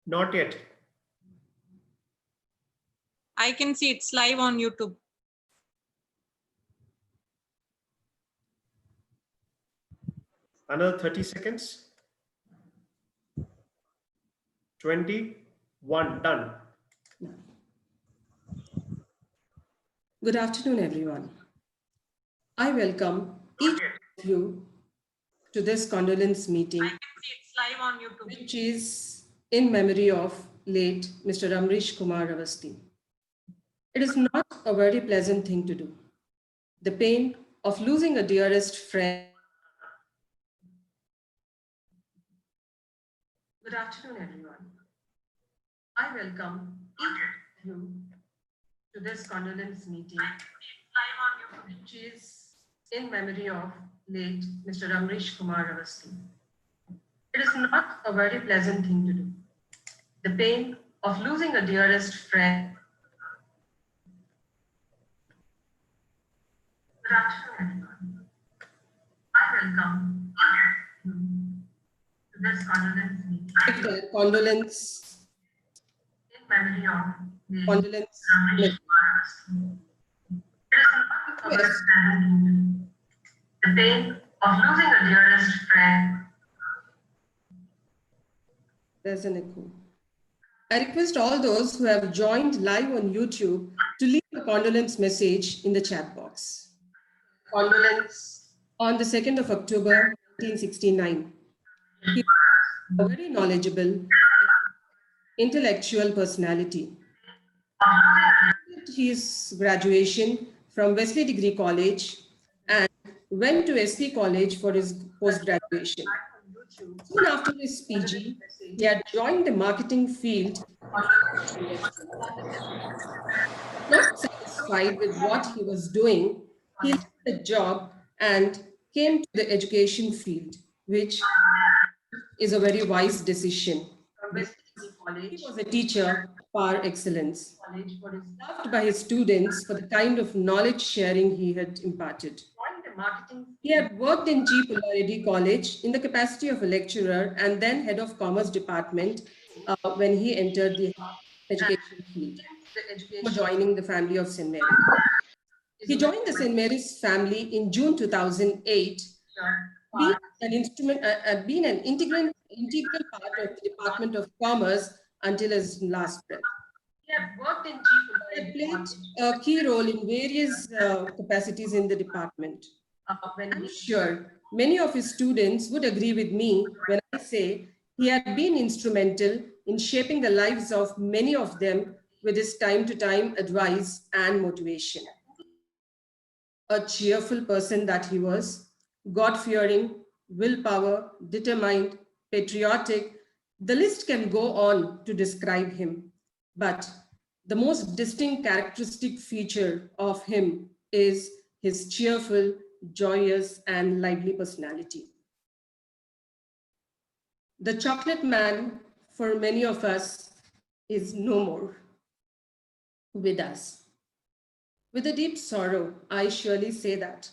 Not yet. I can see it's live on YouTube. Another 30 seconds. 21, done. Good afternoon, everyone. I welcome each of you to this condolence meeting, I can see it's live on YouTube. which is in memory of late Mr. Amrish Kumar Avasti. It is not a very pleasant thing to do. The pain of losing a dearest friend. Good afternoon, everyone. I welcome each of you to this condolence meeting, which is in memory of late Mr. Amrish Kumar Avasti. It is not a very pleasant thing to do. The pain of losing a dearest friend. Good afternoon, everyone. I welcome you to this condolence meeting. Condolence. In memory of condolence. It is not a very pleasant thing to do. The pain of losing a dearest friend. There's an echo. I request all those who have joined live on YouTube to leave a condolence message in the chat box. Condolence on the 2nd of October, 1969. He was a very knowledgeable, intellectual personality. He did his graduation from Wesley Degree College and went to SP College for his post-graduation. Soon after his PG, he had joined the marketing field. Not satisfied with what he was doing, he left the job and came to the education field, which is a very wise decision. He was a teacher par excellence, loved by his students for the kind of knowledge sharing he had imparted. He had worked in G. Pullareddy College in the capacity of a lecturer and then head of Commerce Department when he entered the education field, joining the family of St. Mary. He joined the St. Mary's family in June 2008, being an integral part of the Department of Commerce until his last breath. He had worked in He played a key role in various capacities in the department. I'm sure many of his students would agree with me when I say he had been instrumental in shaping the lives of many of them with his time-to-time advice and motivation. A cheerful person that he was, God-fearing, willpower, determined, patriotic. The list can go on to describe him, but the most distinct characteristic feature of him is his cheerful, joyous, and lively personality. The chocolate man, for many of us, is no more with us. With a deep sorrow, I surely say that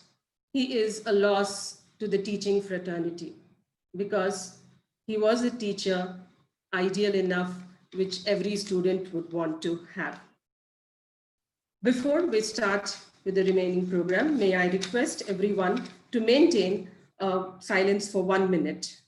he is a loss to the teaching fraternity because he was a teacher ideal enough which every student would want to have. Before we start with the remaining program, may I request everyone to maintain silence for 1 minute.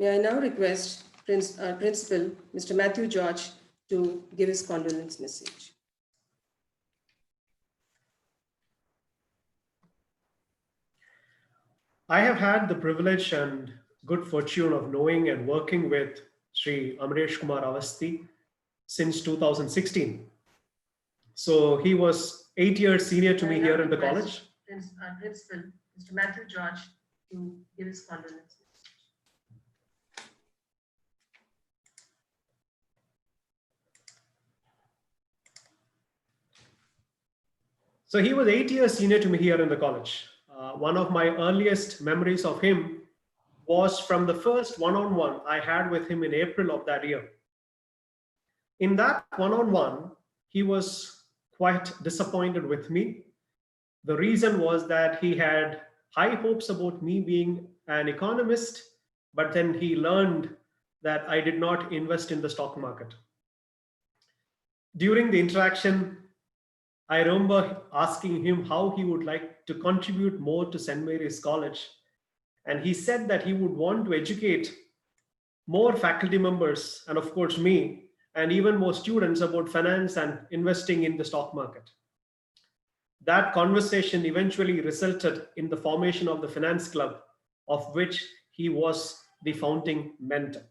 May I now request Principal, Mr. Matthew George, to give his condolence message. I have had the privilege and good fortune of knowing and working with Sri Amresh Kumar Avasthi since 2016. So he was 8 years senior to me here in the college. Principal, Mr. Matthew George, to give his condolence. So he was 8 years senior to me here in the college. One of my earliest memories of him was from the first one-on-one I had with him in April of that year. In that one-on-one, he was quite disappointed with me. The reason was that he had high hopes about me being an economist, but then he learned that I did not invest in the stock market. During the interaction, I remember asking him how he would like to contribute more to St. Mary's College. And he said that he would want to educate more faculty members, and of course me, and even more students about finance and investing in the stock market. That conversation eventually resulted in the formation of the finance club, of which he was the founding mentor.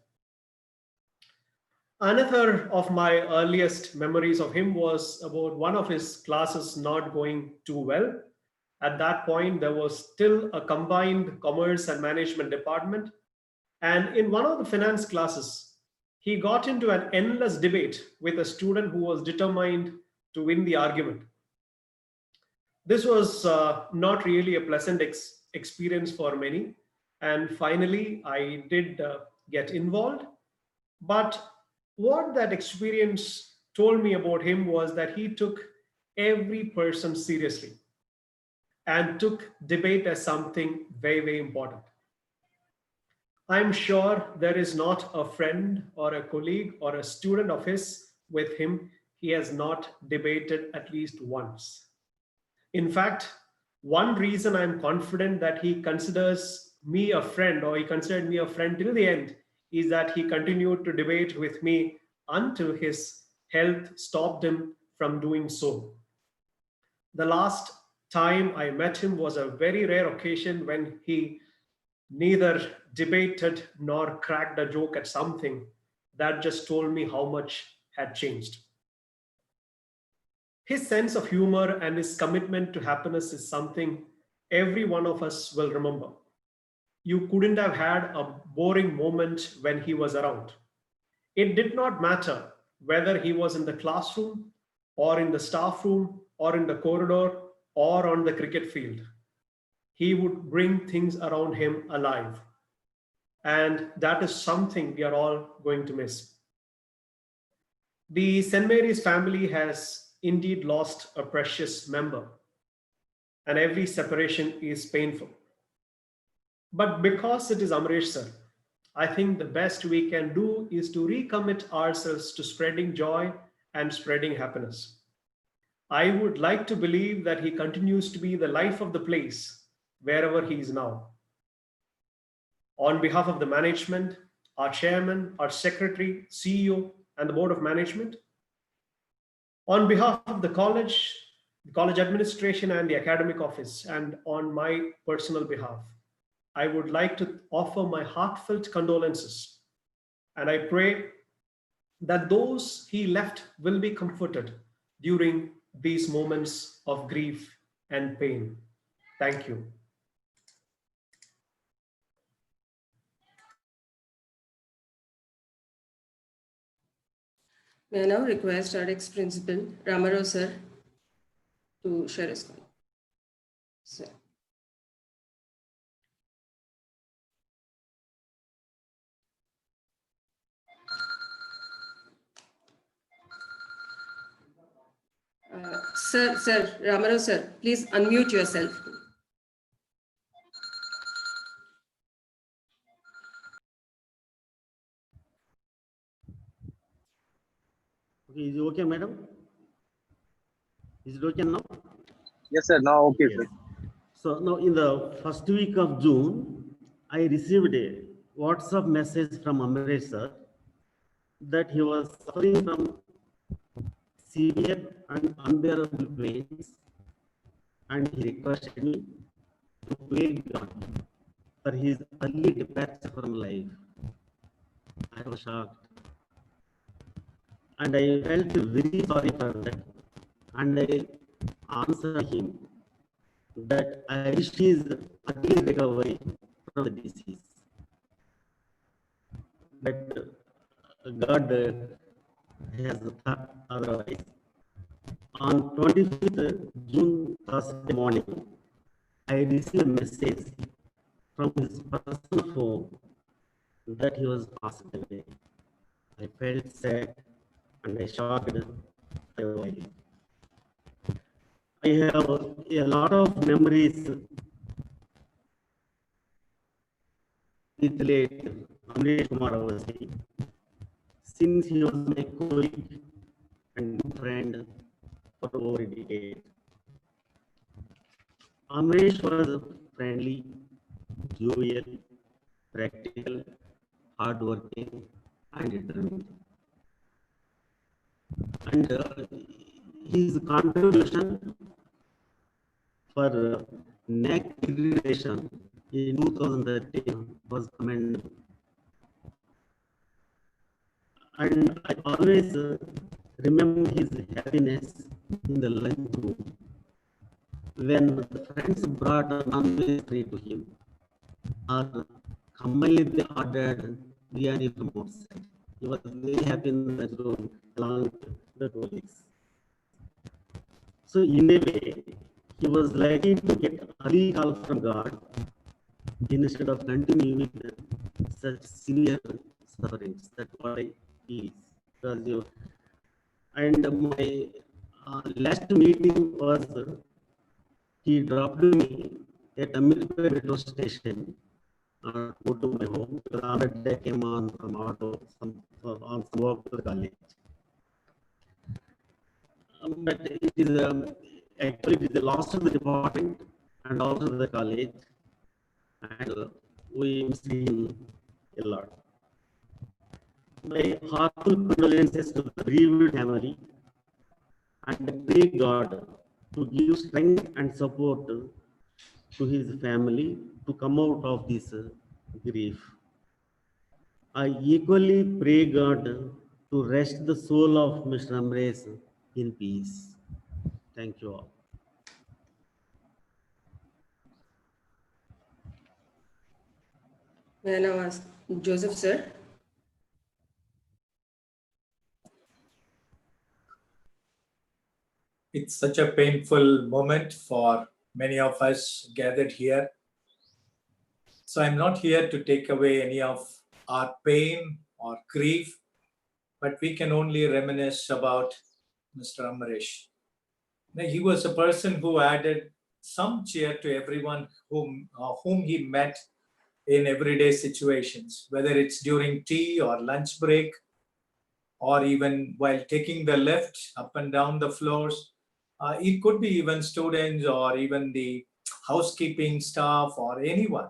Another of my earliest memories of him was about one of his classes not going too well. At that point, there was still a combined commerce and management department. And in one of the finance classes, he got into an endless debate with a student who was determined to win the argument. This was not really a pleasant experience for many. And finally, I did get involved. But what that experience told me about him was that he took every person seriously and took debate as something very, very important. I'm sure there is not a friend or a colleague or a student of his with him he has not debated at least once. In fact, one reason I'm confident that he considers me a friend, or he considered me a friend till the end, is that he continued to debate with me until his health stopped him from doing so. The last time I met him was a very rare occasion when he neither debated nor cracked a joke at something. That just told me how much had changed. His sense of humor and his commitment to happiness is something every one of us will remember. You couldn't have had a boring moment when he was around. It did not matter whether he was in the classroom or in the staff room or in the corridor or on the cricket field. He would bring things around him alive. And that is something we are all going to miss. The St. Mary's family has indeed lost a precious member, and every separation is painful. But because it is Amresh sir, I think the best we can do is to recommit ourselves to spreading joy and spreading happiness. I would like to believe that he continues to be the life of the place wherever he is now. On behalf of the management, our chairman, our secretary, CEO, and the board of management, on behalf of the college administration and the academic office, and on my personal behalf, I would like to offer my heartfelt condolences. And I pray that those he left will be comforted during these moments of grief and pain. Thank you. May I now request our ex-principal, Ramarao sir, to share his comment. Sir. Sir, Ramarao sir, please unmute yourself. Okay, is it okay, madam? Is it okay now? Yes, sir. Now, okay, Yes. sir. So now in the first week of June, I received WhatsApp message from Amresh sir that he was suffering from severe and unbearable pains, and he requested me to pray God for his early departure from life. I was shocked, and I felt very sorry for that. And I answered him that I wish his early recovery from the disease. But God has thought otherwise. On 25th June, Thursday morning, I received a message from his personal phone that he was passed away. I felt sad and I shocked my wife. I have a lot of memories with late Amresh Kumar Avasi, since he was my colleague and friend for over a decade. Amresh was friendly, jovial, practical, hardworking, and determined. And his contribution for neck irrigation in 2013 was commendable. And I always remember his happiness in the lunchroom when the friends brought a non-veg treat to him, or commonly they ordered biryani from outside. He was very happy in the lunchroom along with the colleagues. So in a way, he was lucky to get early call from God instead of continuing with such severe sufferings. That's what I feel. Because and my last meeting was he dropped me at America metro station go to my home. Because on that day I came on from auto on some walk to the college. But it is actually it is the loss of the department and also the college, and we miss him a lot. My heartful condolences to the bereaved family, and I pray God to give strength and support to his family to come out of this grief. I equally pray God to rest the soul of Mr. Amresh in peace. Thank you all. May I now ask Joseph, sir? It's such a painful moment for many of us gathered here. So I'm not here to take away any of our pain or grief, but we can only reminisce about Mr. Amresh. Now, he was a person who added some cheer to everyone whom he met in everyday situations, whether it's during tea or lunch break, or even while taking the lift up and down the floors. It could be even students or even the housekeeping staff or anyone.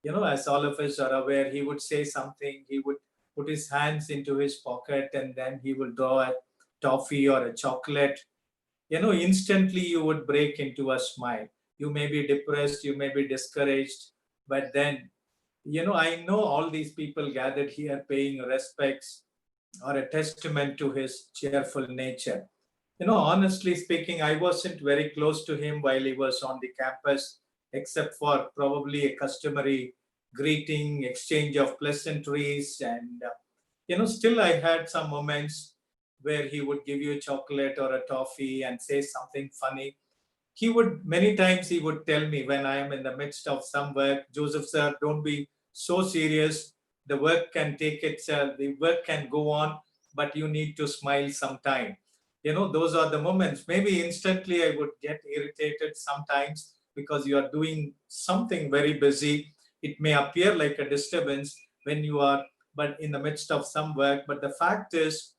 You know, as all of us are aware, he would say something, he would put his hands into his pocket and then he would draw a toffee or a chocolate. You know, instantly you would break into a smile. You may be depressed, you may be discouraged, but then, you know, I know all these people gathered here paying respects or a testament to his cheerful nature. You know, honestly speaking, I wasn't very close to him while he was on the campus, except for probably a customary greeting, exchange of pleasantries, and you know, still I had some moments where he would give you a chocolate or a toffee and say something funny. He would many times he would tell me when I am in the midst of some work, Joseph sir, don't be so serious. The work can take itself, the work can go on, but you need to smile sometime. You know, those are the moments. Maybe instantly I would get irritated sometimes because you are doing something very busy. It may appear like a disturbance when you are but in the midst of some work. But the fact is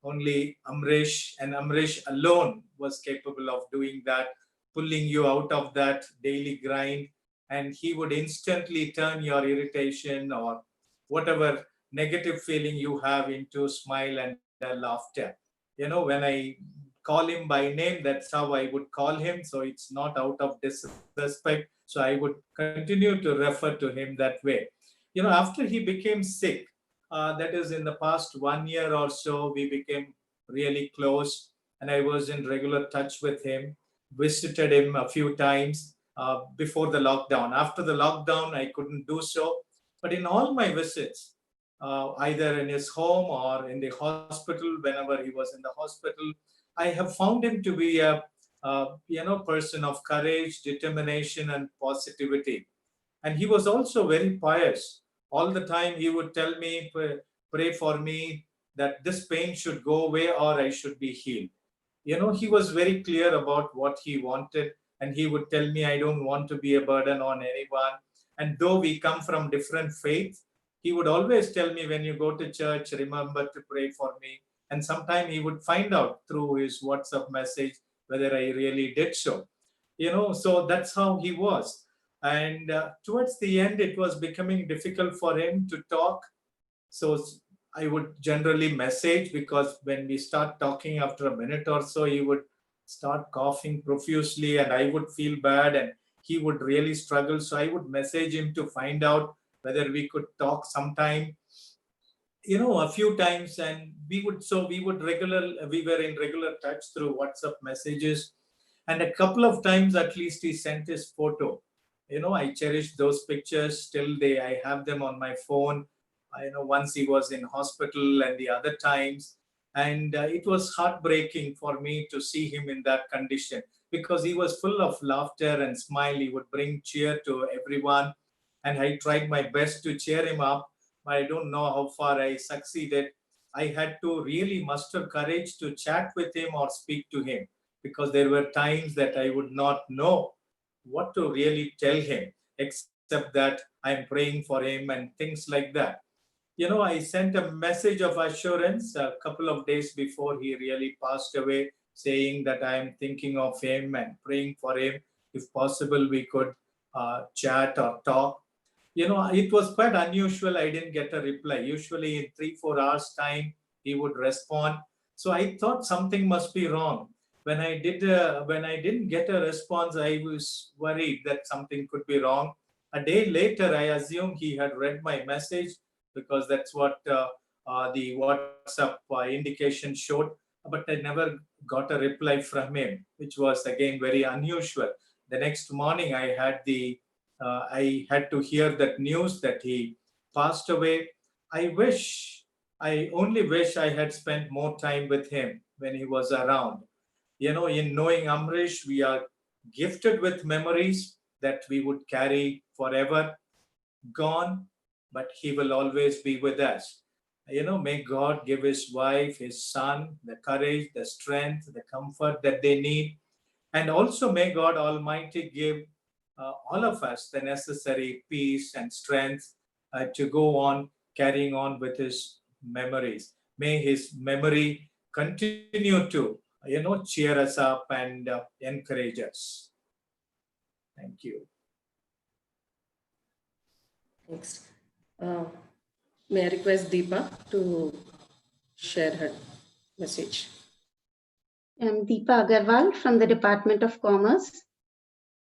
only Amresh and Amresh alone was capable of doing that, pulling you out of that daily grind. And he would instantly turn your irritation or whatever negative feeling you have into smile and laughter. When I call him by name, that's how I would call him. So it's not out of disrespect. So I would continue to refer to him that way. After he became sick, that is in the past 1 year or so, we became really close, and I was in regular touch with him, visited him a few times before the lockdown. After the lockdown, I couldn't do so. But in all my visits, either in his home or in the hospital, whenever he was in the hospital, I have found him to be a person of courage, determination, and positivity. And he was also very pious. All the time he would tell me, pray for me that this pain should go away or I should be healed. He was very clear about what he wanted, and he would tell me, I don't want to be a burden on anyone. And though we come from different faiths, he would always tell me, when you go to church, remember to pray for me. And sometime he would find out through his WhatsApp message whether I really did so. So that's how he was. And towards the end, it was becoming difficult for him to talk. So I would generally message, because when we start talking after a minute or so, he would start coughing profusely and I would feel bad and he would really struggle. So I would message him to find out whether we could talk sometime, a few times. And we were in regular touch through WhatsApp messages. And a couple of times at least he sent his photo. I cherish those pictures till I have them on my phone. I know once he was in hospital and the other times. And it was heartbreaking for me to see him in that condition, because he was full of laughter and smile. He would bring cheer to everyone. And I tried my best to cheer him up, but I don't know how far I succeeded. I had to really muster courage to chat with him or speak to him, because there were times that I would not know what to really tell him, except that I'm praying for him and things like that. I sent a message of assurance a couple of days before he really passed away, saying that I am thinking of him and praying for him. If possible, we could chat or talk. It was quite unusual. I didn't get a reply. Usually in 3-4 hours time, he would respond. So I thought something must be wrong. When I didn't get a response, I was worried that something could be wrong. A day later, I assumed he had read my message, because that's what the WhatsApp indication showed. But I never got a reply from him, which was again very unusual. The next morning, I had to hear that news that he passed away. I only wish I had spent more time with him when he was around. In knowing Amrish, we are gifted with memories that we would carry forever. Gone, but he will always be with us. May God give his wife, his son, the courage, the strength, the comfort that they need. And also may God Almighty give all of us the necessary peace and strength to go on carrying on with his memories. May his memory continue to, cheer us up and encourage us. Thank you. Next. May I request Deepa to share her message? I'm Deepa Agarwal from the Department of Commerce.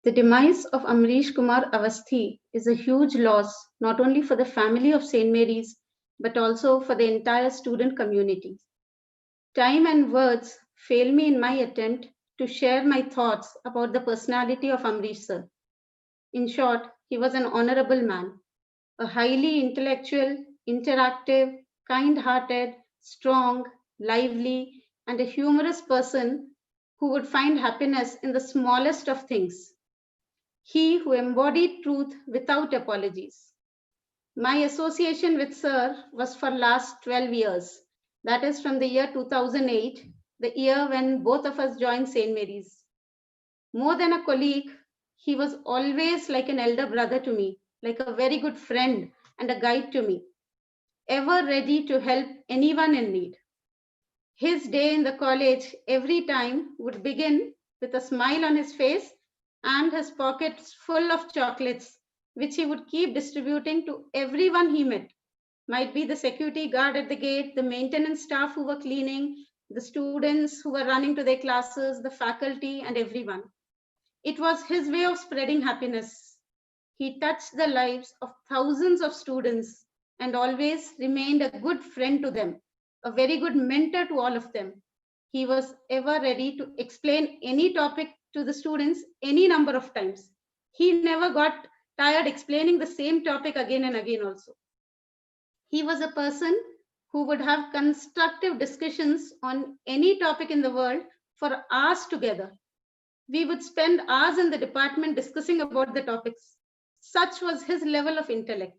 The demise of Amrish Kumar Avasthi is a huge loss, not only for the family of St. Mary's, but also for the entire student community. Time and words fail me in my attempt to share my thoughts about the personality of Amrish sir. In short, he was an honorable man, a highly intellectual, interactive, kind-hearted, strong, lively, and a humorous person who would find happiness in the smallest of things. He who embodied truth without apologies. My association with Sir was for last 12 years. That is from the year 2008, the year when both of us joined St. Mary's. More than a colleague, he was always like an elder brother to me, like a very good friend and a guide to me, ever ready to help anyone in need. His day in the college every time would begin with a smile on his face and his pockets full of chocolates, which he would keep distributing to everyone he met. Might be the security guard at the gate, the maintenance staff who were cleaning, the students who were running to their classes, the faculty, and everyone. It was his way of spreading happiness. He touched the lives of thousands of students and always remained a good friend to them, a very good mentor to all of them. He was ever ready to explain any topic to the students any number of times. He never got tired explaining the same topic again and again also. He was a person who would have constructive discussions on any topic in the world for hours together. We would spend hours in the department discussing about the topics. Such was his level of intellect.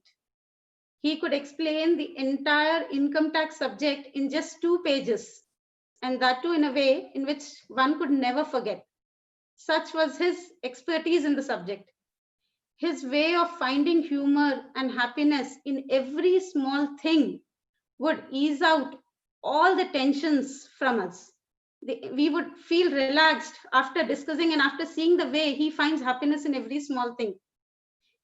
He could explain the entire income tax subject in just 2 pages, and that too in a way in which one could never forget. Such was his expertise in the subject. His way of finding humor and happiness in every small thing would ease out all the tensions from us. We would feel relaxed after discussing and after seeing the way he finds happiness in every small thing.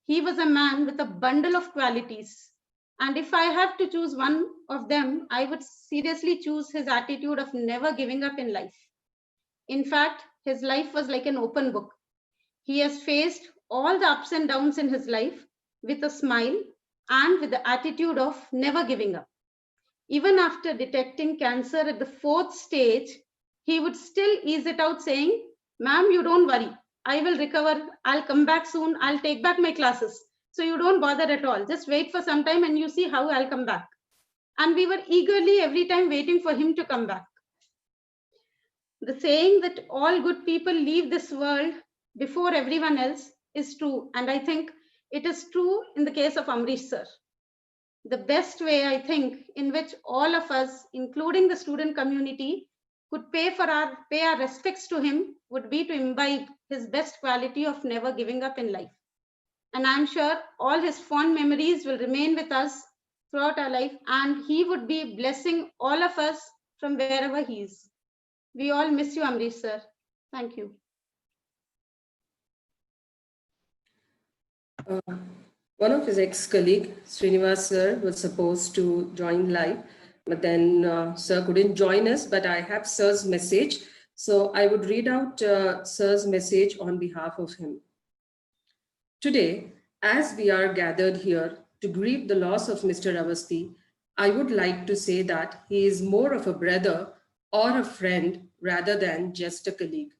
He was a man with a bundle of qualities. And if I have to choose one of them, I would seriously choose his attitude of never giving up in life. In fact, his life was like an open book. He has faced all the ups and downs in his life with a smile and with the attitude of never giving up. Even after detecting cancer at the 4th stage, he would still ease it out saying, "Ma'am, you don't worry. I will recover. I'll come back soon. I'll take back my classes. So you don't bother at all. Just wait for some time and you see how I'll come back." And we were eagerly every time waiting for him to come back. The saying that all good people leave this world before everyone else is true. And I think it is true in the case of Amrish sir. The best way, I think, in which all of us, including the student community, could pay our respects to him would be to imbibe his best quality of never giving up in life. And I'm sure all his fond memories will remain with us throughout our life, and he would be blessing all of us from wherever he is. We all miss you, Amrish sir. Thank you. One of his ex-colleague, Srinivas sir, was supposed to join live, but then sir couldn't join us, but I have sir's message. So I would read out sir's message on behalf of him. Today, as we are gathered here to grieve the loss of Mr. Avasthi, I would like to say that he is more of a brother or a friend rather than just a colleague.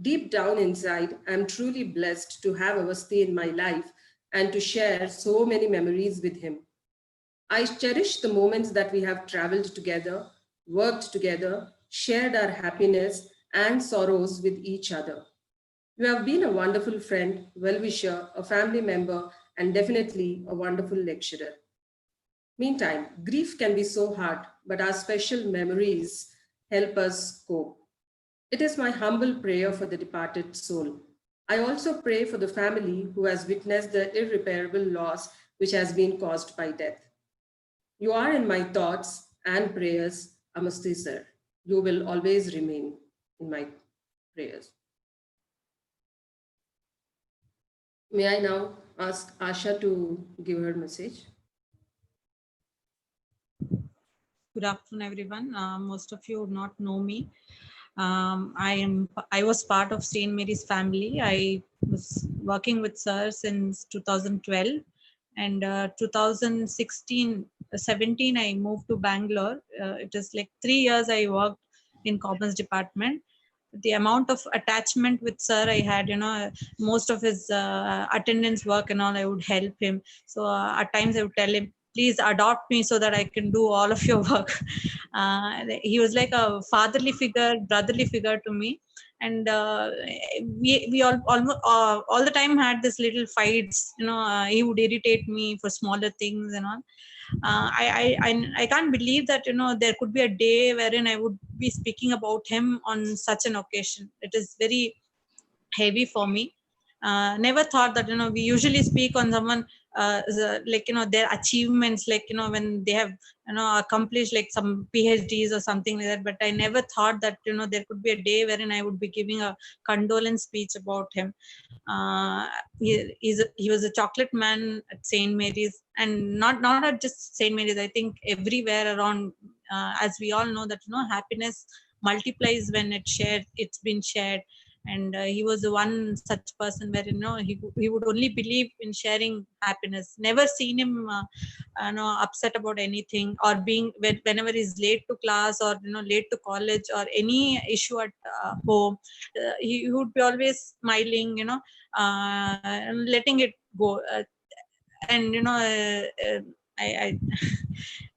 Deep down inside, I'm truly blessed to have Avasthi in my life and to share so many memories with him. I cherish the moments that we have traveled together, worked together, shared our happiness and sorrows with each other. You have been a wonderful friend, well-wisher, a family member, and definitely a wonderful lecturer. Meantime, grief can be so hard, but our special memories help us cope. It is my humble prayer for the departed soul. I also pray for the family who has witnessed the irreparable loss which has been caused by death. You are in my thoughts and prayers, Amasti sir. You will always remain in my prayers. May I now ask Asha to give her message? Good afternoon, everyone. Most of you would not know me. I was part of St. Mary's family. I was working with sir since 2012, and 2017 I moved to Bangalore. It is like 3 years I worked in commerce department. The amount of attachment with sir I had, most of his attendance work and all, I would help him. So at times I would tell him, please adopt me so that I can do all of your work. He was like a fatherly figure, brotherly figure to me. And we almost all the time had this little fights. He would irritate me for smaller things and all. I can't believe that there could be a day wherein I would be speaking about him on such an occasion. It is very heavy for me. Never thought that, we usually speak on someone, like, their achievements, like, when they have, accomplished like some PhDs or something like that. But I never thought that, there could be a day wherein I would be giving a condolence speech about him. He was a chocolate man at St. Mary's, and not at just St. Mary's. I think everywhere around, as we all know that, happiness multiplies when it's been shared. And he was the one such person where, he would only believe in sharing happiness. Never seen him upset about anything, or being whenever he's late to class, or late to college, or any issue at home. He would be always smiling, and letting it go. And I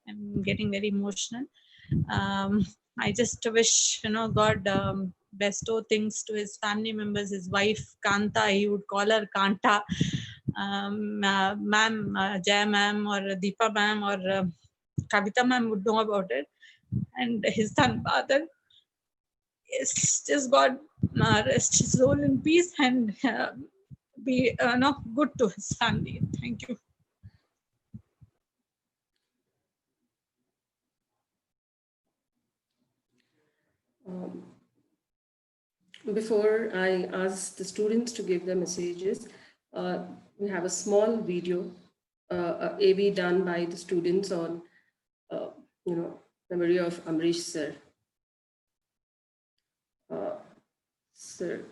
I'm getting very emotional. um, I just wish, God bestow things to his family members. His wife Kanta, he would call her Kanta, ma'am, Jaya ma'am, or Deepa ma'am, or Kavita ma'am would know about it. And his son Badal, yes, just God rest his soul in peace, and be good to his family. Thank you. Before I ask the students to give their messages, we have a small video, AB done by the students on, memory of Amrish sir. Sir.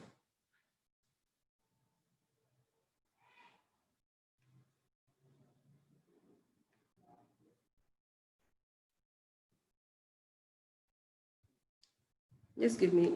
Just give me.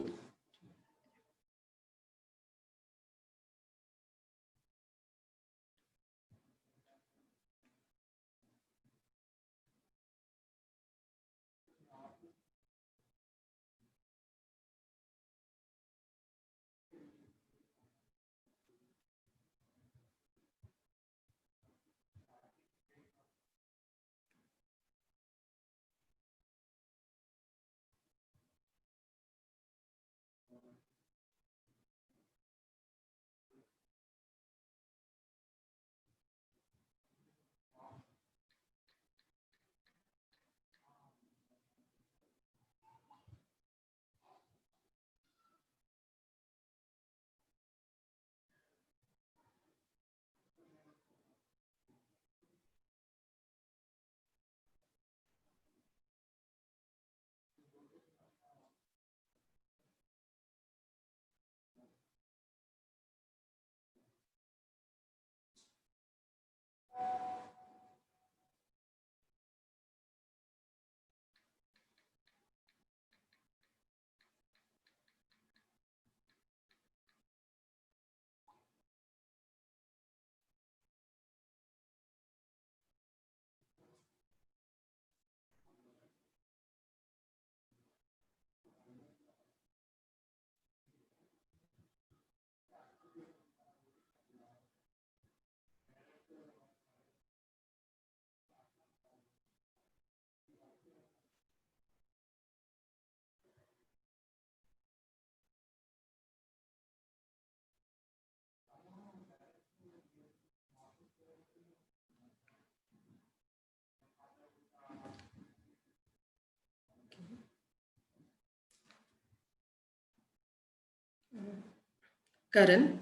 Karan.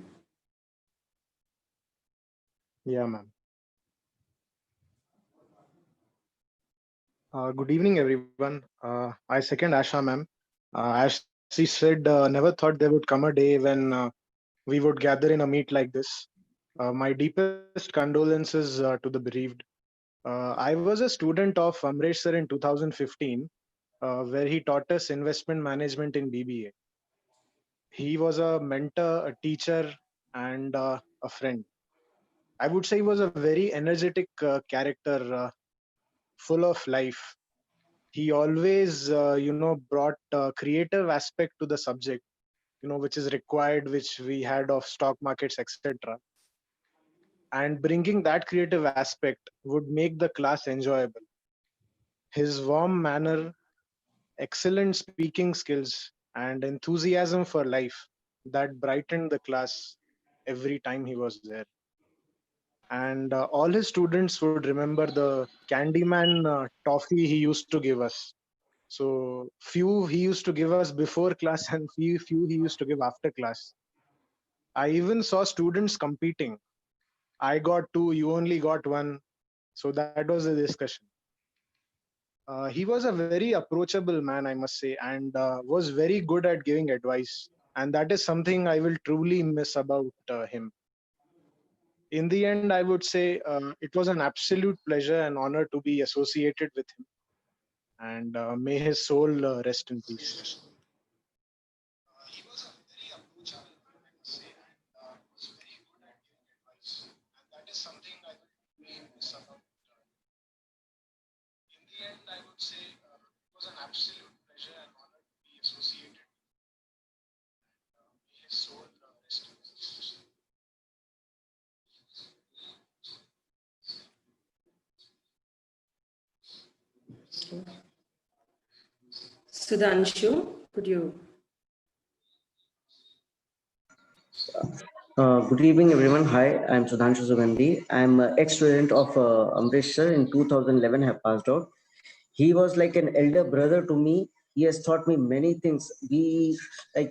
Yeah, ma'am. Good evening, everyone. I second Asha, ma'am. As she said, never thought there would come a day when we would gather in a meet like this. My deepest condolences to the bereaved. I was a student of Amresh sir in 2015, where he taught us investment management in BBA. He was a mentor, a teacher, and a friend. I would say he was a very energetic character, full of life. He always brought creative aspect to the subject, which is required, which we had of stock markets, etc. And bringing that creative aspect would make the class enjoyable. His warm manner, excellent speaking skills, and enthusiasm for life that brightened the class every time he was there. And all his students would remember the Candyman toffee he used to give us. So few he used to give us before class and few he used to give after class. I even saw students competing. I got two, you only got one. So that was the discussion. He was a very approachable man, I must say, and was very good at giving advice. And that is something I will truly miss about him. In the end, I would say it was an absolute pleasure and honor to be associated with him. And may his soul rest in peace. He was a very approachable man, I must say, and was very good at giving advice. And that is something I will truly miss about. In the end, I would say it was an absolute pleasure and honor to be associated with him. And may his soul rest in peace. Sudhanshu, could you? Good evening, everyone. Hi, I'm Sudhanshu Sugandhi. I'm an ex-student of Amritsar in 2011. Have passed out. He was like an elder brother to me. He has taught me many things. We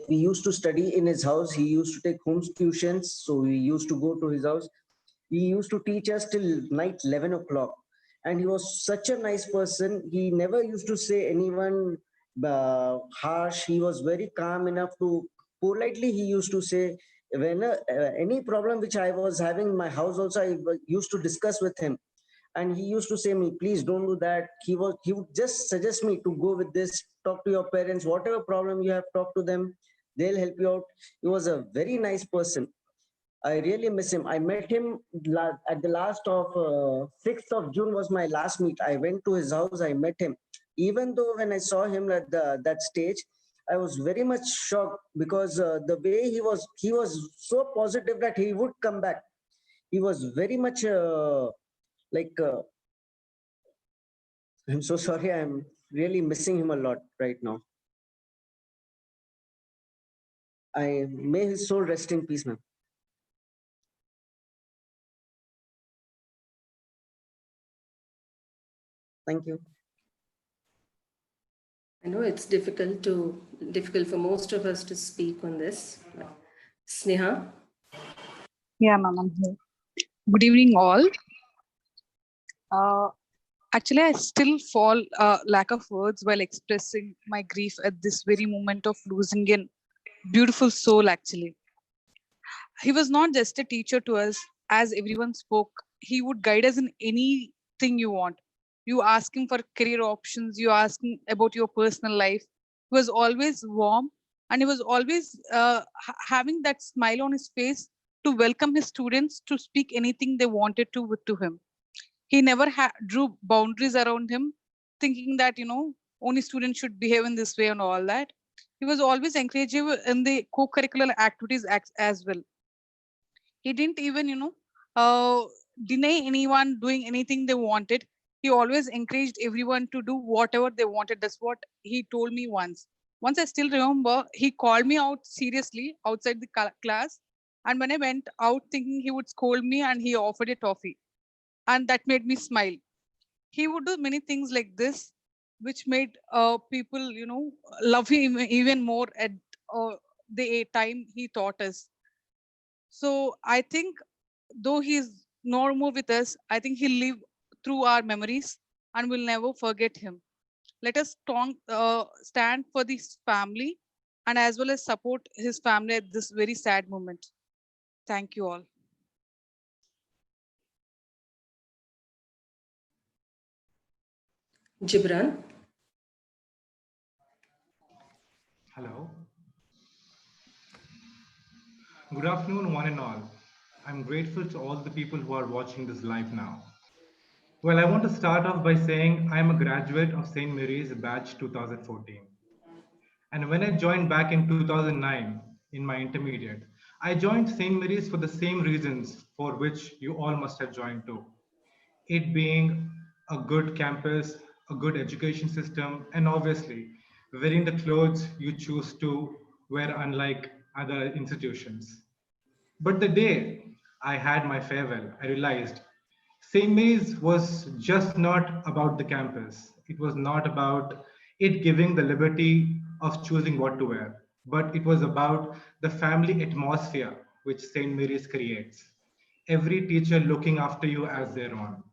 used to study in his house. He used to take home tuitions, so we used to go to his house. He used to teach us till night 11 o'clock, and he was such a nice person. He never used to say anyone harsh. He was very calm enough to politely. He used to say when any problem which I was having in my house also, used to discuss with him, and he used to say me, please don't do that. He would just suggest me to go with this, talk to your parents, whatever problem you have, talk to them, they'll help you out. He was a very nice person. I really miss him. I met him at the last of 6th of June was my last meet. I went to his house. I met him. Even though when I saw him at that stage, I was very much shocked because the way he was so positive that he would come back. He was very much like. I'm so sorry. I'm really missing him a lot right now. I may his soul rest in peace, ma'am. Thank you. I know it's difficult for most of us to speak on this. Sneha? Yeah, ma'am, I'm here. Good evening, all. Actually, I still fall lack of words while expressing my grief at this very moment of losing a beautiful soul, actually. He was not just a teacher to us, as everyone spoke. He would guide us in anything you want. You asking for career options, you asking about your personal life. He was always warm, and he was always having that smile on his face to welcome his students to speak anything they wanted to him. He never drew boundaries around him, thinking that, only students should behave in this way and all that. He was always encouraging in the co-curricular activities as well. He didn't even, deny anyone doing anything they wanted. He always encouraged everyone to do whatever they wanted. That's what he told me once. Once I still remember, he called me out seriously outside the class, and when I went out thinking he would scold me, and he offered a toffee, and that made me smile. He would do many things like this, which made people, love him even more at the time he taught us. So I think, though he's no more with us, I think he'll live through our memories and we'll never forget him. Let us stand for this family and as well as support his family at this very sad moment. Thank you all. Gibran? Hello. Good afternoon, one and all. I'm grateful to all the people who are watching this live now. Well, I want to start off by saying I'm a graduate of St. Mary's batch 2014. And when I joined back in 2009 in my intermediate, I joined St. Mary's for the same reasons for which you all must have joined too. It being a good campus, a good education system, and obviously wearing the clothes you choose to wear unlike other institutions. But the day I had my farewell, I realized St. Mary's was just not about the campus. It was not about it giving the liberty of choosing what to wear, but it was about the family atmosphere which St. Mary's creates. Every teacher looking after you as their own.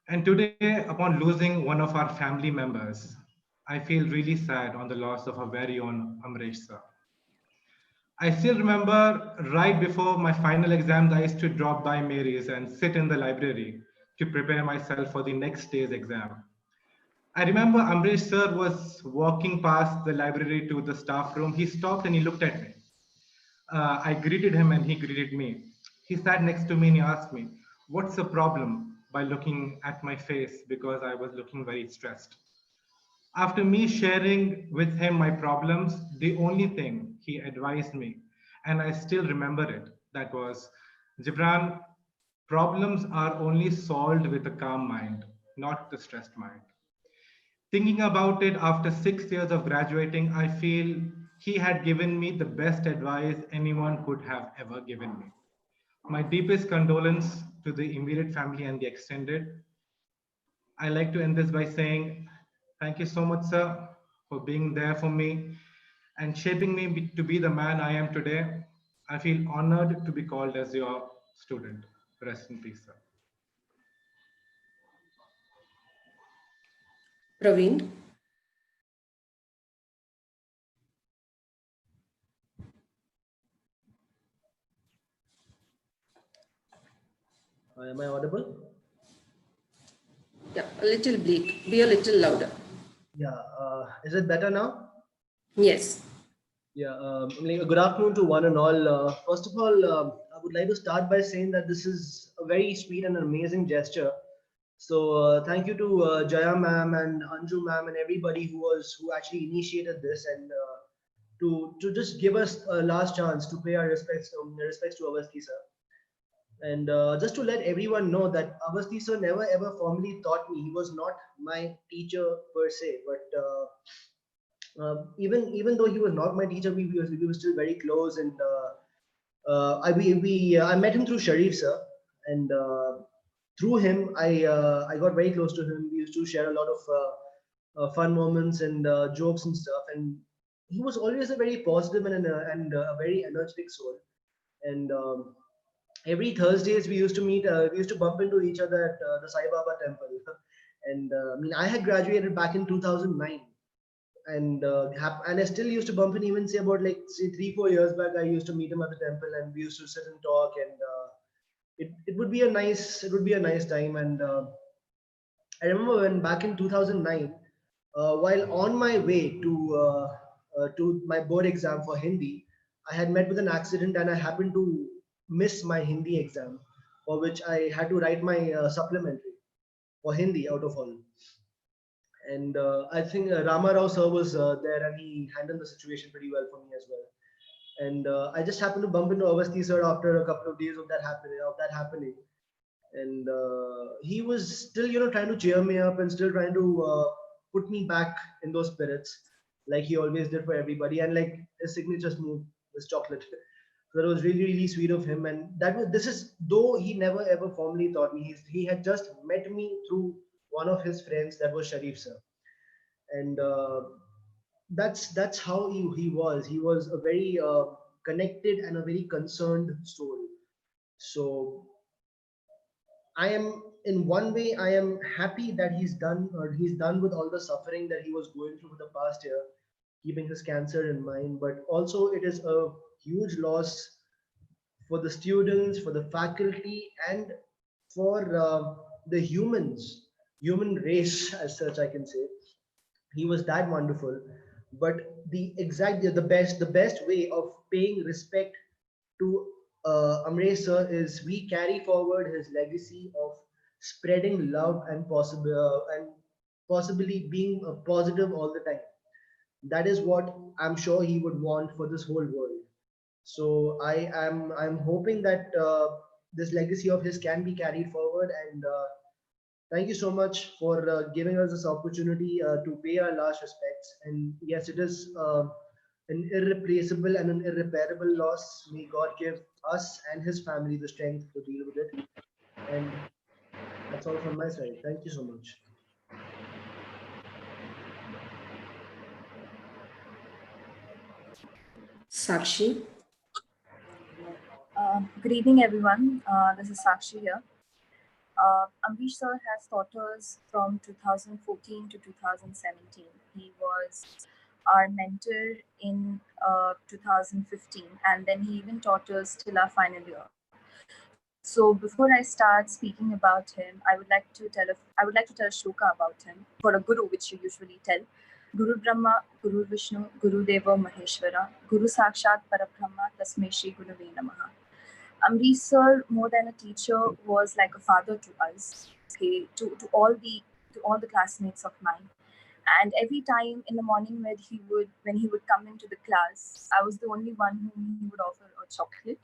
And today, upon losing one of our family members, I feel really sad on the loss of our very own Amresh sir. I still remember right before my final exams, I used to drop by Mary's and sit in the library to prepare myself for the next day's exam. I remember Amresh sir was walking past the library to the staff room. He stopped and he looked at me. I greeted him and he greeted me. He sat next to me and he asked me, "What's the problem?" by looking at my face because I was looking very stressed. After me sharing with him my problems, the only thing he advised me, and I still remember it, that was, Gibran, problems are only solved with a calm mind, not the stressed mind. Thinking about it after 6 years of graduating, I feel he had given me the best advice anyone could have ever given me. My deepest condolence to the immediate family and the extended. I like to end this by saying thank you so much, sir, for being there for me and shaping me to be the man I am today. I feel honored to be called as your student. Rest in peace, sir. Praveen. Am I audible? Yeah, a little bleak. Be a little louder. Yeah. Is it better now? Yes. Yeah. Good afternoon to one and all. First of all, I would like to start by saying that this is a very sweet and amazing gesture. So thank you to Jaya ma'am and Anju ma'am and everybody who actually initiated this and to just give us a last chance to pay our respects to Avasthi sir. And just to let everyone know that Avasthi sir never ever formally taught me. He was not my teacher per se, but even though he was not my teacher, we were still very close. And I met him through Sharif sir, and through him I got very close to him. We used to share a lot of fun moments and jokes and stuff. And he was always a very positive and a very energetic soul. And every Thursdays we used to meet. We used to bump into each other at the Sai Baba temple. And I had graduated back in 2009, and I still used to bump in. Even say about like say 3 4 years back, I used to meet him at the temple, and we used to sit and talk. And it would be a nice time. And I remember when back in 2009, while on my way to my board exam for Hindi, I had met with an accident and I happened to miss my Hindi exam, for which I had to write my supplementary for Hindi out of all. And I think Rama Rao sir was there and he handled the situation pretty well for me as well. And I just happened to bump into Avasthi sir after a couple of days of that happening. And he was still trying to cheer me up and still trying to put me back in those spirits, like he always did for everybody. And like his signature move, this chocolate. So that was really sweet of him. And this is though he never ever formally taught me. He had just met me through one of his friends, that was Sharif sir. And that's how he was. He was a very connected and a very concerned soul. So I am, in one way, I am happy that he's done with all the suffering that he was going through for the past year, keeping his cancer in mind. But also, it is a huge loss for the students, for the faculty, and for the human race as such, I can say. He was that wonderful. But the best way of paying respect to Amresh sir is we carry forward his legacy of spreading love and possibly being positive all the time. That is what I'm sure he would want for this whole world. So I'm hoping that this legacy of his can be carried forward. And thank you so much for giving us this opportunity to pay our last respects. And yes, it is an irreplaceable and an irreparable loss. May God give us and his family the strength to deal with it. And that's all from my side. Thank you so much. Sakshi. Good evening, everyone. This is Sakshi here. Amrish sir has taught us from 2014 to 2017. He was our mentor in 2015, and then he even taught us till our final year. So before I start speaking about him, I would like to tell a shloka about him for a guru, which you usually tell. Guru Brahma, Guru Vishnu, Guru Deva Maheshwara, Guru Sakshat Parabrahma, Tasmai Shri Gurave Namaha. Amrish sir, more than a teacher, was like a father to us. Okay, to all the classmates of mine. And every time in the morning when he would come into the class, I was the only one whom he would offer a chocolate,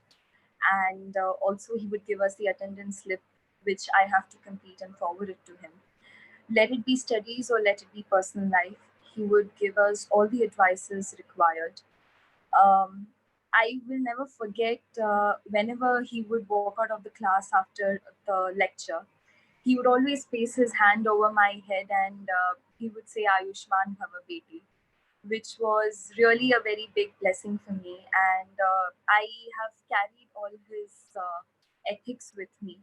and also he would give us the attendance slip, which I have to complete and forward it to him. Let it be studies or let it be personal life, he would give us all the advices required. um, I will never forget whenever he would walk out of the class after the lecture, he would always place his hand over my head and he would say Ayushman Bhava Beti, which was really a very big blessing for me. And I have carried all his ethics with me.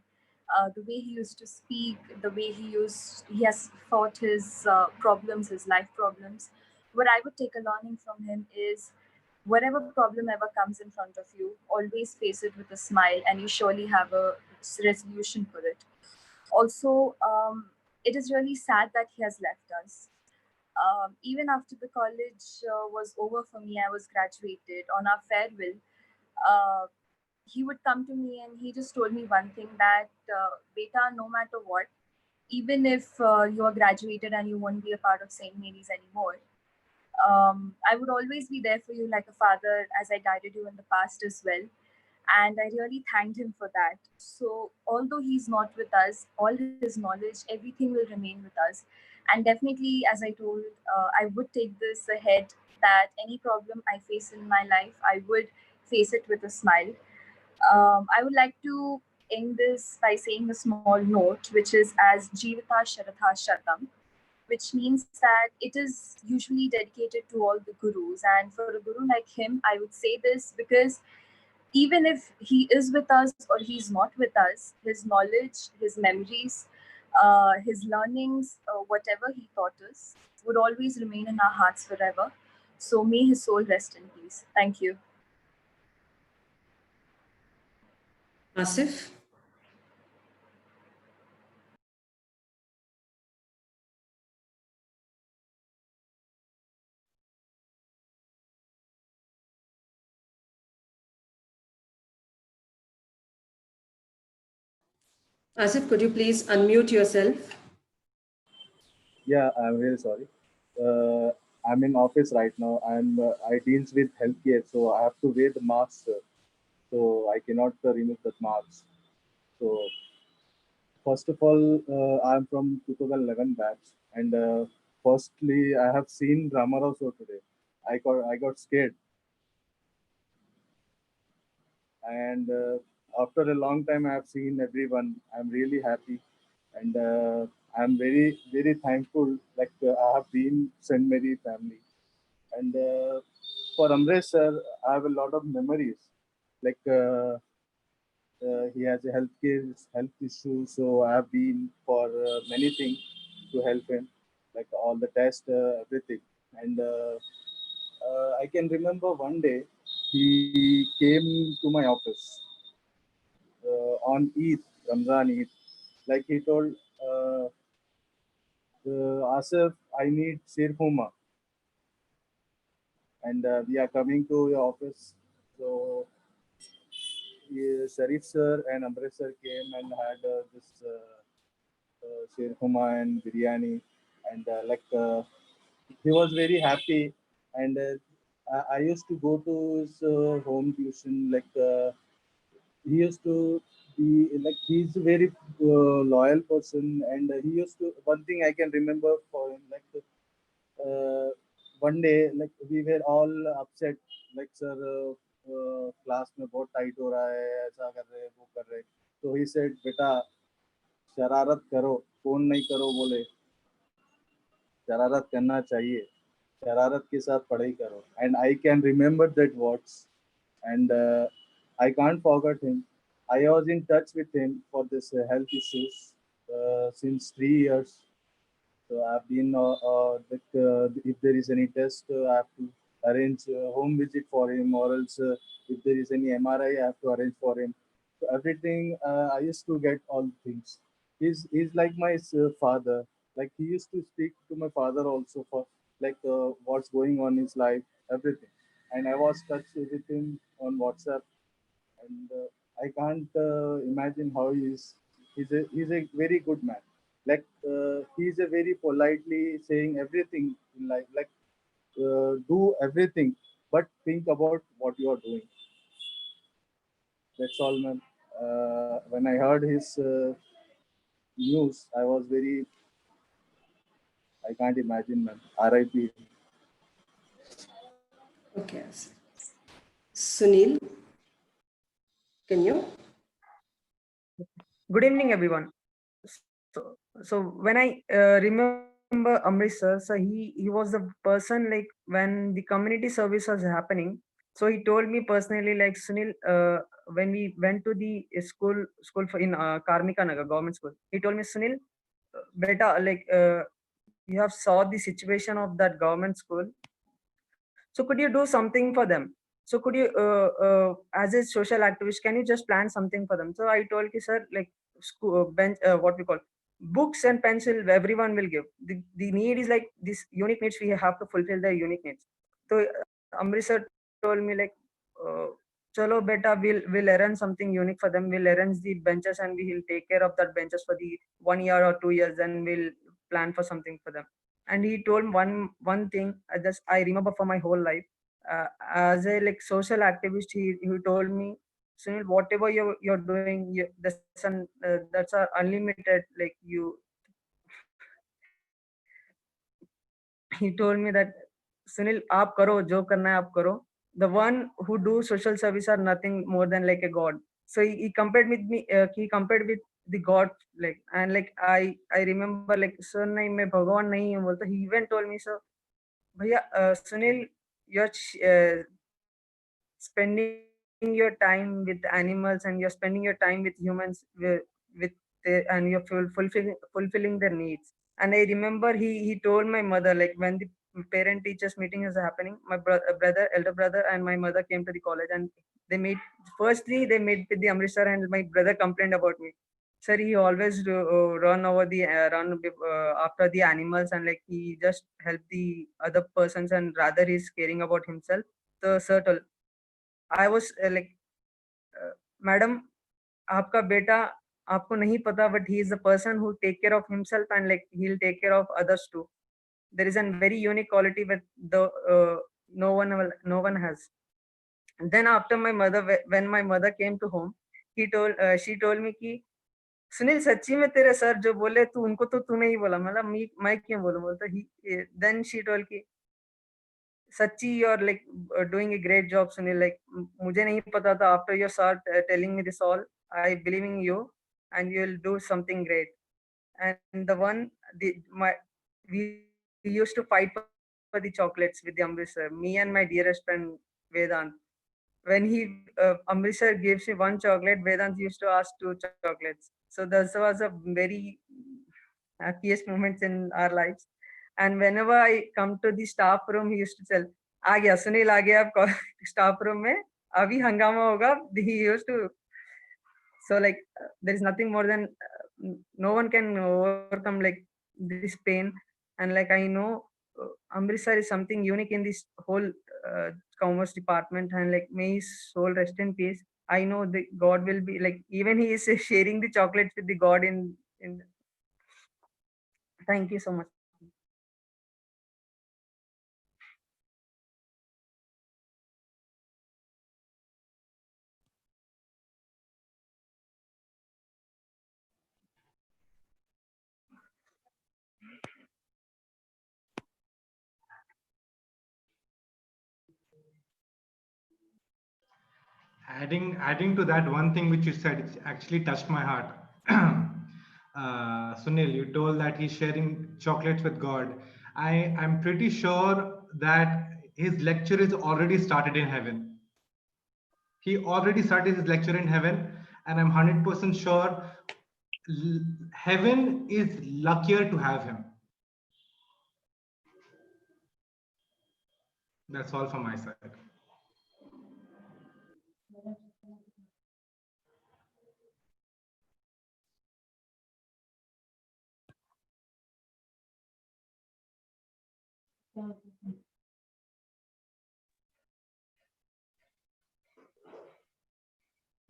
The way he used to speak, the way he has fought his problems, his life problems. What I would take a learning from him is whatever problem ever comes in front of you, always face it with a smile and you surely have a resolution for it. Also, it is really sad that he has left us. Even after the college was over for me, I was graduated. On our farewell, uh, he would come to me and he just told me one thing that, Beta, no matter what, even if you are graduated and you won't be a part of St. Mary's anymore, I would always be there for you like a father, as I guided you in the past as well. And I really thanked him for that. So, although he's not with us, all his knowledge, everything will remain with us. And definitely, as I told, I would take this ahead that any problem I face in my life, I would face it with a smile. I would like to end this by saying a small note, which is as Jivata Sharatha Shatam, which means that it is usually dedicated to all the gurus. And for a guru like him, I would say this because even if he is with us or he's not with us, his knowledge, his memories, his learnings, whatever he taught us, would always remain in our hearts forever. So may his soul rest in peace. Thank you. Asif. Asif, could you please unmute yourself? Yeah, I'm really sorry. I'm in office right now. I deals with healthcare, so I have to wear the mask, so I cannot remove the mask. So first of all, I'm from 2011 batch, and firstly, I have seen Ramarao show today. I got scared, and after a long time, I have seen everyone. I'm really happy, and I'm very thankful. Like I have been Saint Mary family. And for Amresh sir, I have a lot of memories. Like he has a health issue, so I have been for many things to help him, like all the tests, everything. And I can remember one day he came to my office on Eid, Ramzan Eid. Like he told, Asif, I need Sirhuma, and we are coming to your office. So Sharif sir and Amrit sir came and had this sheer huma and biryani, and he was very happy. And I used to go to his home tuition. Like he used to be like he's a very loyal person, and he used to. One thing I can remember for him, like uh, one day like we were all upset, like sir, class में बहुत tight हो रहा है, ऐसा कर रहे वो कर रहे. So he said, बेटा शरारत करो, कौन नहीं करो बोले, शरारत करना चाहिए, शरारत के साथ पढ़ाई करो. And I can remember that words, and I can't forget him. I was in touch with him for this health issues since 3 years. So I've been if there is any test, I have to arrange a home visit for him, or else if there is any MRI, I have to arrange for him. So everything I used to get all things. He's like my father. Like he used to speak to my father also for like what's going on in his life, everything. And I was touch with him on WhatsApp, and I can't imagine how he is. He's a very good man. Like he's a very politely saying everything in life. Like do everything, but think about what you are doing. That's all, man. When I heard his news, I was very. I can't imagine, man. R.I.P. Okay. Sunil, can you? Good evening, everyone. So when I remember Amrish sir, so he was the person like when the community service was happening. So he told me personally, like Sunil, when we went to the school for in Karmika Nagar government school, he told me, Sunil, beta, like you have saw the situation of that government school. So could you do something for them? So could you, as a social activist, can you just plan something for them? So I told you, sir, like school bench, what we call books and pencil, everyone will give. The need is like this unique needs. We have to fulfill the unique needs. So Amritsar told me like, uh, chalo beta, we'll arrange something unique for them. We'll arrange the benches and we'll take care of that benches for the 1 year or 2 years. Then we'll plan for something for them. And he told one thing I remember for my whole life. As a like social activist, he told me, Sunil, whatever you're doing, that's a unlimited, like you. He told me that, Sunil, aap karo jo karna hai aap karo. The one who do social service are nothing more than like a god. So he compared with me. He compared with the god, like, and like I remember like, sir nahi main bhagwan nahi hu bolta. He even told me, sir, bhaiya, Sunil, you're spending your time with animals and you're spending your time with humans with and you're fulfilling their needs. And I remember he told my mother, like when the parent teachers meeting is happening, my brother, elder brother, and my mother came to the college, and they meet. Firstly they met with the Amritsar, and my brother complained about me. Sir, he always run over the after the animals, and like he just help the other persons, and rather he's caring about himself. The sir told, I was like, madam, आपका बेटा, आपको नहीं पता, but he is the person who take care of himself, and like he'll take care of others too. There is a very unique quality with the no one has. And then after my mother, when my mother came to home, she told me कि सुनील, सच्ची में तेरे sir जो बोले तू उनको तो तूने ही बोला. मतलब मैं क्यों बोलूं, बोलता ही. Then she told कि सच्ची you're like doing a great job, Sunil. Like मुझे नहीं पता था, after you start telling me this all, I believe in you and you'll do something great. And the one we used to fight for the chocolates with the Amritsar, me and my dearest friend Vedant. When Amritsar gives me one chocolate, Vedant used to ask two chocolates. So this was a very happiest moments in our lives. And whenever I come to the staff room, he used to tell, आ गया सुनील, आ गया आप staff room में, अभी हंगामा होगा. He used to. So like there is nothing more than no one can overcome like this pain. And like I know Amritsar is something unique in this whole commerce department, and like may his soul rest in peace. I know the God will be like, even he is sharing the chocolates with the God in. Thank you so much. Adding to that, one thing which you said, it actually touched my heart. Sunil, you told that he's sharing chocolates with God. I'm pretty sure that his lecture is already started in heaven. He already started his lecture in heaven, and I'm 100% sure heaven is luckier to have him. That's all from my side.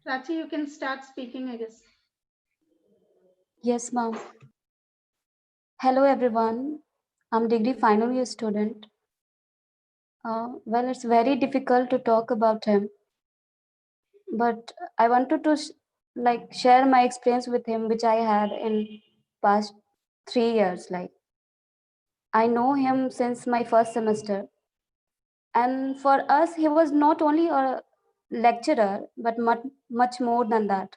Prachi, you can start speaking, I guess. Yes, ma'am. Hello, everyone. I'm degree final year student. Well, it's very difficult to talk about him, but I wanted to share my experience with him, which I had in past 3 years. Like I know him since my first semester, and for us, he was not only a lecturer, but much more than that.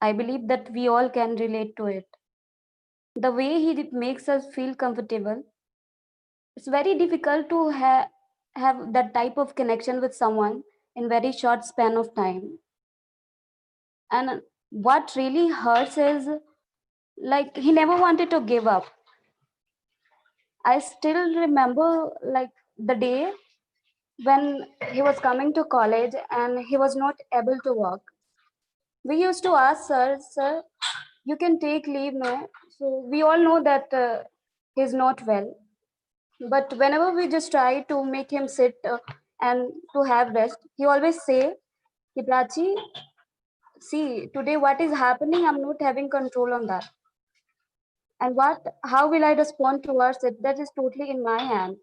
I believe that we all can relate to it. The way he makes us feel comfortable, it's very difficult to have that type of connection with someone in very short span of time. And what really hurts is like he never wanted to give up. I still remember like the day when he was coming to college and he was not able to walk. We used to ask sir, you can take leave now. So we all know that he's not well. But whenever we just try to make him sit and to have rest, he always say, Hiprachi, see, today what is happening, I'm not having control on that. And how will I respond towards it? That is totally in my hand.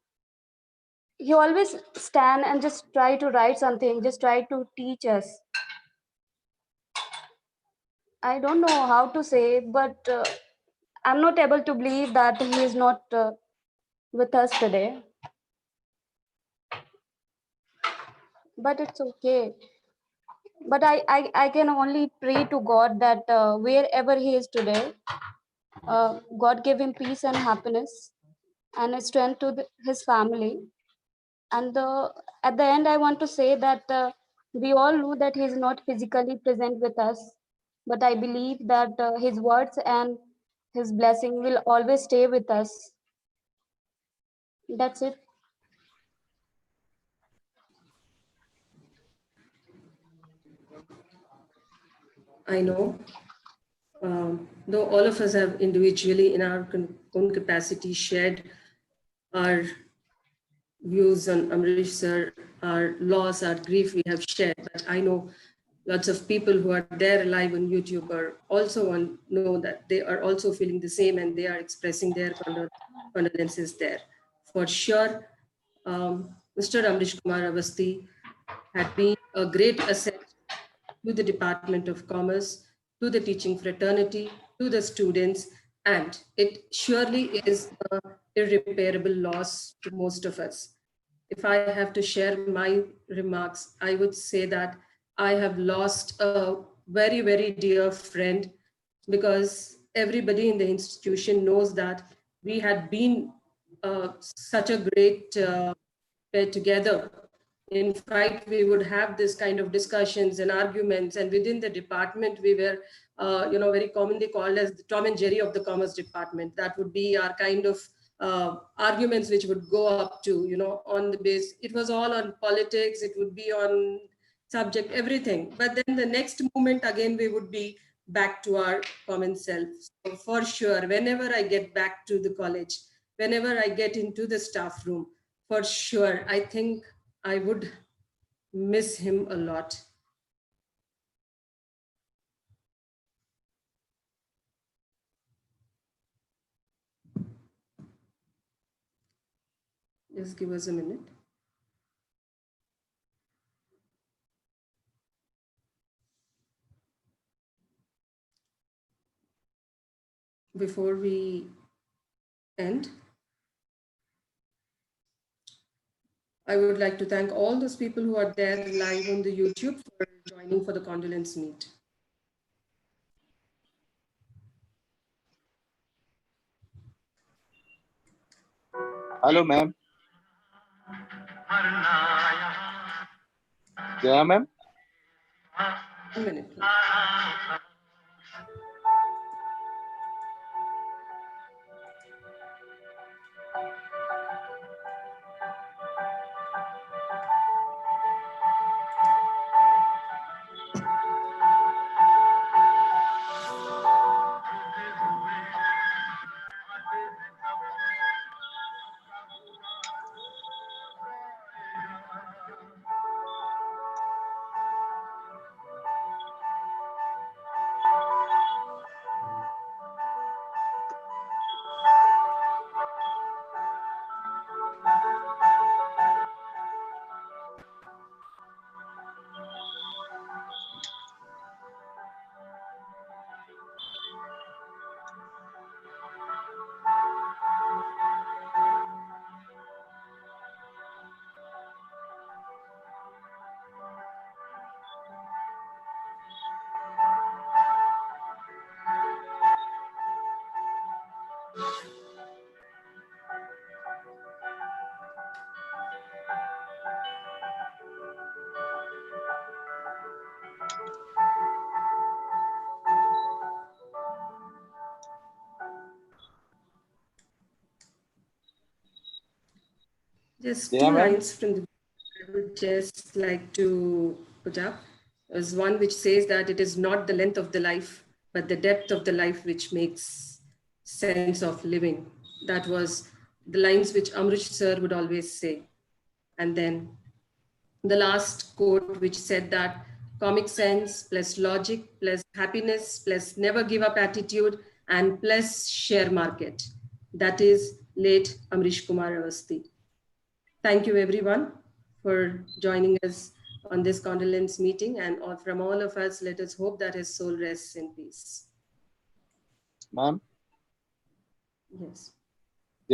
He always stand and just try to write something, just try to teach us. I don't know how to say, but I'm not able to believe that he is not with us today. But it's okay. But I can only pray to God that wherever he is today, God give him peace and happiness and strength to his family. And at the end, I want to say that we all know that he is not physically present with us, but I believe that his words and his blessing will always stay with us. That's it. I know, though all of us have individually in our own capacity shared our views on Amrish sir, our loss, our grief we have shared, but I know lots of people who are there live on YouTube are also know that they are also feeling the same and they are expressing their condolences there. For sure, Mr. Amrish Kumar Avasthi had been a great asset to the Department of Commerce, to the teaching fraternity, to the students, and it surely is an irreparable loss to most of us. If I have to share my remarks, I would say that I have lost a very, very dear friend because everybody in the institution knows that we had been such a great pair together. In fact, we would have this kind of discussions and arguments, and within the department, we were, very commonly called as the Tom and Jerry of the Commerce Department. That would be our kind of arguments which would go up to, on the base. It was all on politics. It would be on subject, everything. But then the next moment, again, we would be back to our common self. So for sure, whenever I get back to the college, whenever I get into the staff room, for sure, I think I would miss him a lot. Just give us a minute. Before we end, I would like to thank all those people who are there live on the YouTube for joining for the condolence meet. Hello, ma'am. Yeah, ma'am. A minute. Just two lines from the book I would just like to put up. There's one which says that it is not the length of the life, but the depth of the life which makes sense of living. That was the lines which Amrish sir would always say. And then the last quote which said that comic sense plus logic plus happiness plus never give up attitude and plus share market. That is late Amrish Kumar Avasthi. Thank you everyone for joining us on this condolence meeting, and from all of us, let us hope that his soul rests in peace. Ma'am? Yes.